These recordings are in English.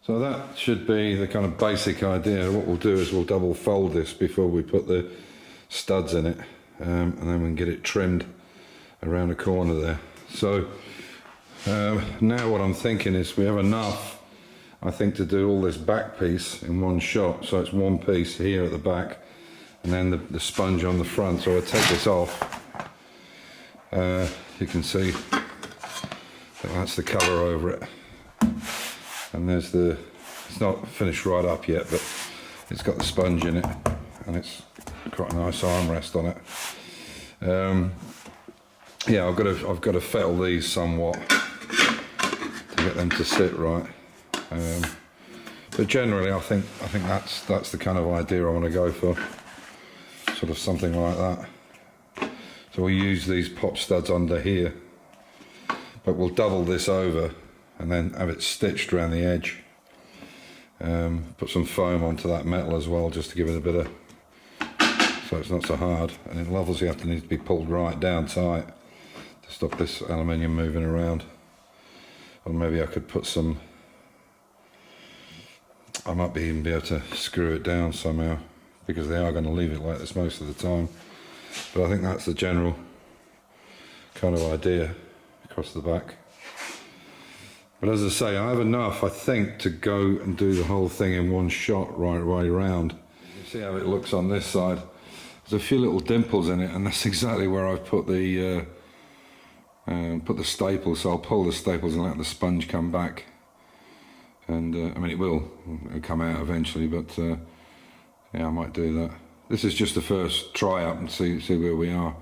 So that should be the kind of basic idea. What we'll do is we'll double fold this before we put the studs in it, and then we can get it trimmed around the corner there. So now what I'm thinking is we have enough, I think, to do all this back piece in one shot. So it's one piece here at the back and then the sponge on the front. So I'll take this off. You can see that's the cover over it. And there's it's not finished right up yet, but it's got the sponge in it and it's quite a nice armrest on it. Yeah, I've got to fettle these somewhat to get them to sit right. But generally, I think that's the kind of idea I want to go for, sort of something like that. So we'll use these pop studs under here, but we'll double this over and then have it stitched around the edge. Put some foam onto that metal as well, just to give it a bit of, so it's not so hard. And it'll obviously have to need to be pulled right down tight to stop this aluminium moving around. Or maybe I could put some, I might even be able to screw it down somehow, because they are going to leave it like this most of the time. But I think that's the general kind of idea across the back. But as I say, I have enough, I think, to go and do the whole thing in one shot right way around. You can see how it looks on this side. There's a few little dimples in it, and that's exactly where I've put the staples. So I'll pull the staples and let the sponge come back. And I mean, it'll come out eventually, but yeah, I might do that. This is just the first try up and see where we are.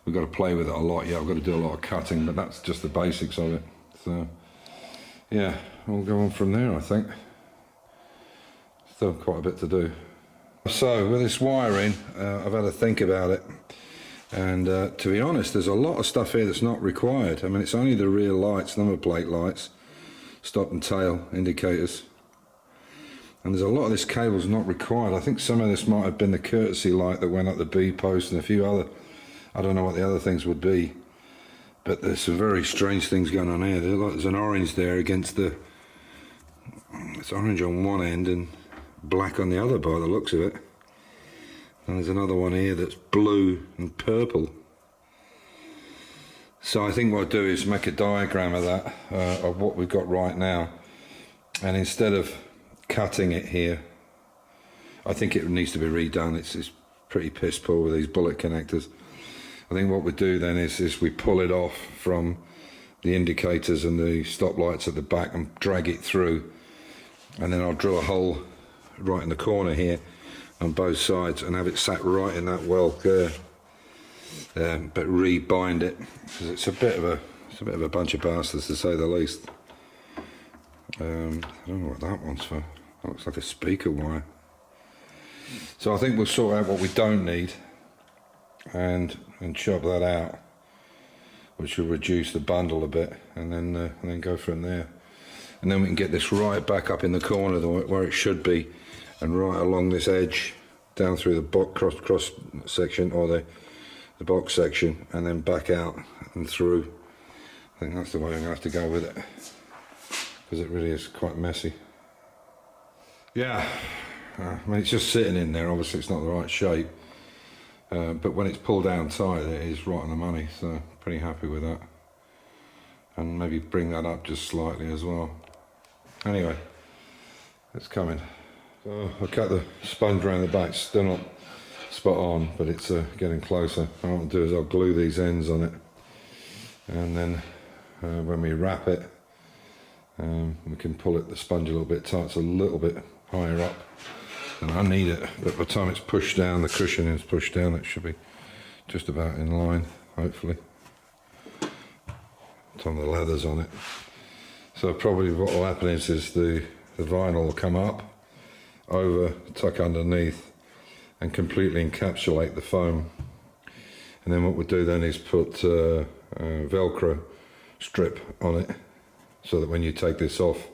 We've got to play with it a lot. Yeah, I've got to do a lot of cutting, but that's just the basics of it. So yeah, we'll go on from there, I think. Still quite a bit to do. So with this wiring, I've had to think about it, and to be honest, there's a lot of stuff here that's not required. I mean, it's only the rear lights, number plate lights, stop and tail indicators, and there's a lot of this cable's not required. I think some of this might have been the courtesy light that went up the B post and a few other, I don't know what the other things would be. But there's some very strange things going on here. There's an orange there against the... It's orange on one end and black on the other by the looks of it. And there's another one here that's blue and purple. So I think what I'll do is make a diagram of that, of what we've got right now. And instead of cutting it here, I think it needs to be redone. It's pretty piss poor with these bullet connectors. I think what we do then is we pull it off from the indicators and the stop lights at the back and drag it through, and then I'll drill a hole right in the corner here on both sides and have it sat right in that weld there, but rebind it, because it's a bit of a bunch of bastards, to say the least. I don't know what that one's for. That looks like a speaker wire. So I think we'll sort out what we don't need and chop that out, which will reduce the bundle a bit, and then go from there. And then we can get this right back up in the corner where it should be, and right along this edge down through the box cross section, or the box section, and then back out and through. I think that's the way I'm going to have to go with it, because it really is quite messy. Yeah, I mean, it's just sitting in there. Obviously it's not the right shape. But when it's pulled down tight, it is right on the money, so pretty happy with that. And maybe bring that up just slightly as well. Anyway, it's coming. So I cut the sponge around the back, still not spot on, but it's getting closer. What I'll do is I'll glue these ends on it, and then when we wrap it, we can pull the sponge a little bit tight. It's a little bit higher up. And I need it, but by the time it's pushed down, the cushion is pushed down, it should be just about in line, hopefully. Some of the leather's on it. So probably what will happen is the vinyl will come up, over, tuck underneath, and completely encapsulate the foam. And then what we'll do then is put a Velcro strip on it, so that when you take this off,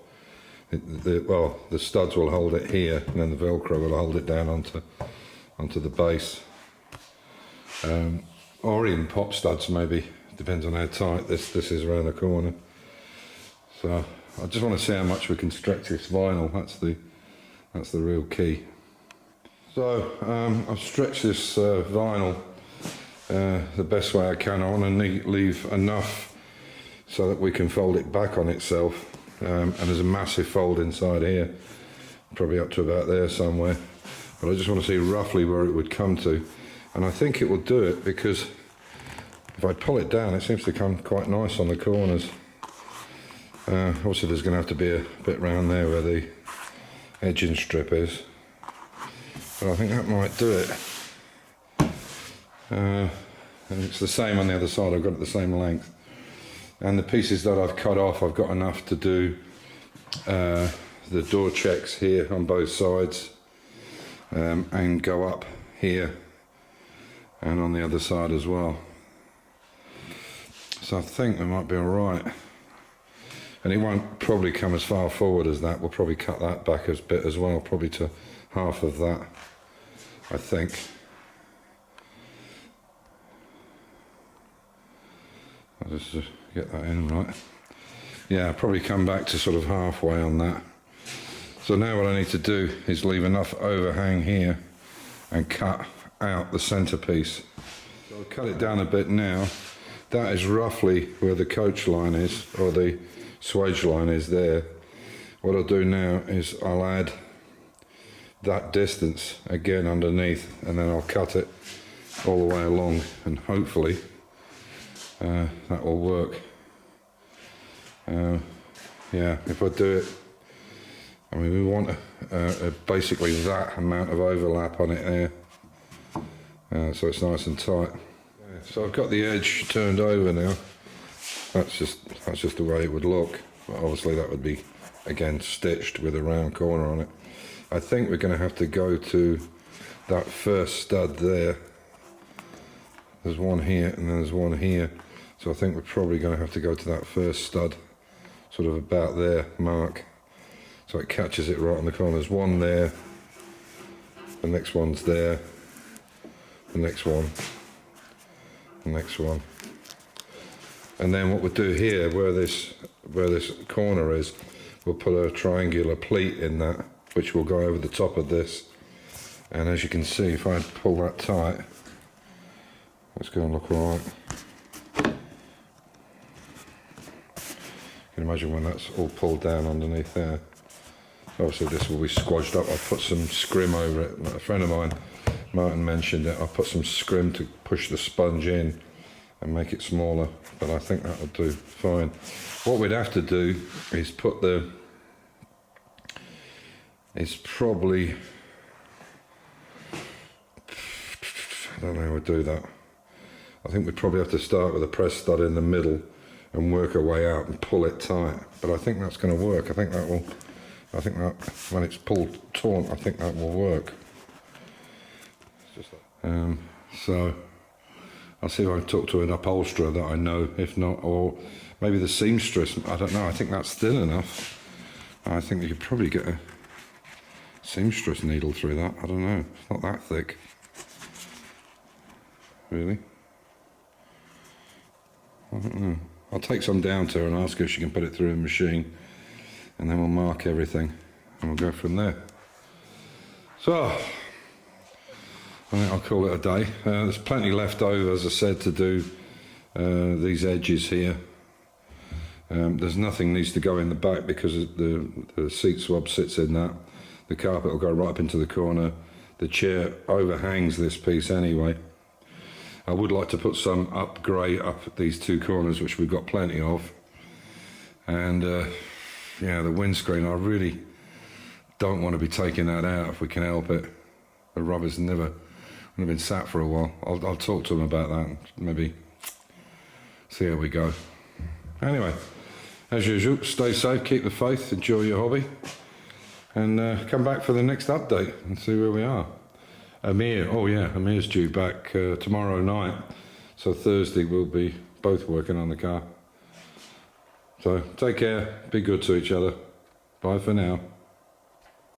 the studs will hold it here, and then the Velcro will hold it down onto the base, or even pop studs maybe, depends on how tight this is around the corner. So I just want to see how much we can stretch this vinyl. That's the real key. So I've stretched this vinyl the best way I can. I want to leave enough so that we can fold it back on itself. And there's a massive fold inside here, probably up to about there somewhere. But I just want to see roughly where it would come to. And I think it will do it because if I pull it down, it seems to come quite nice on the corners. Also, there's going to have to be a bit round there where the edging strip is. But I think that might do it. And it's the same on the other side. I've got it the same length. And the pieces that I've cut off, I've got enough to do the door checks here on both sides, and go up here and on the other side as well. So I think we might be all right. And it won't probably come as far forward as that. We'll probably cut that back a bit as well, probably to half of that, I think. I'll just get that in right. Yeah, I'll probably come back to sort of halfway on that. So now what I need to do is leave enough overhang here and cut out the centerpiece. So I'll cut it down a bit now. That is roughly where the coach line is, or the swage line is there. What I'll do now is I'll add that distance again underneath, and then I'll cut it all the way along, and hopefully that will work. Yeah, if I do it, I mean, we want basically that amount of overlap on it there, so it's nice and tight. So I've got the edge turned over now. That's just the way it would look. But obviously that would be, again, stitched with a round corner on it. I think we're going to have to go to that first stud there. There's one here and then there's one here. So I think we're probably going to have to go to that first stud, sort of about there mark. So it catches it right on the corner. There's one there, the next one's there, the next one, the next one. And then what we'll do here, where this corner is, we'll put a triangular pleat in that, which will go over the top of this. And as you can see, if I pull that tight, it's going to look all right. You can imagine when that's all pulled down underneath there. Obviously this will be squashed up. I've put some scrim over it. A friend of mine, Martin, mentioned it. I'll put some scrim to push the sponge in and make it smaller, but I think that'll do fine. What we'd have to do is put the, probably, I don't know how we'd do that. I think we'd probably have to start with a press stud in the middle and work our way out and pull it tight. But I think that's going to work. I think that when it's pulled taut, I think that will work. So I'll see if I can talk to an upholsterer that I know, if not, or maybe the seamstress, I don't know, I think that's thin enough. I think you could probably get a seamstress needle through that, I don't know, it's not that thick. Really? I don't know. I'll take some down to her and ask her if she can put it through the machine, and then we'll mark everything and we'll go from there. So I think I'll call it a day. There's plenty left over, as I said, to do these edges here. There's nothing needs to go in the back because the seat swab sits in that. The carpet will go right up into the corner. The chair overhangs this piece anyway. I would like to put some grey up these two corners, which we've got plenty of. And yeah, the windscreen, I really don't want to be taking that out if we can help it. The rubber's never been sat for a while. I'll talk to them about that and maybe see how we go. Anyway, as usual, stay safe, keep the faith, enjoy your hobby, and come back for the next update and see where we are. Amir, oh yeah, Amir's due back tomorrow night, so Thursday we'll be both working on the car. So take care, be good to each other. Bye for now.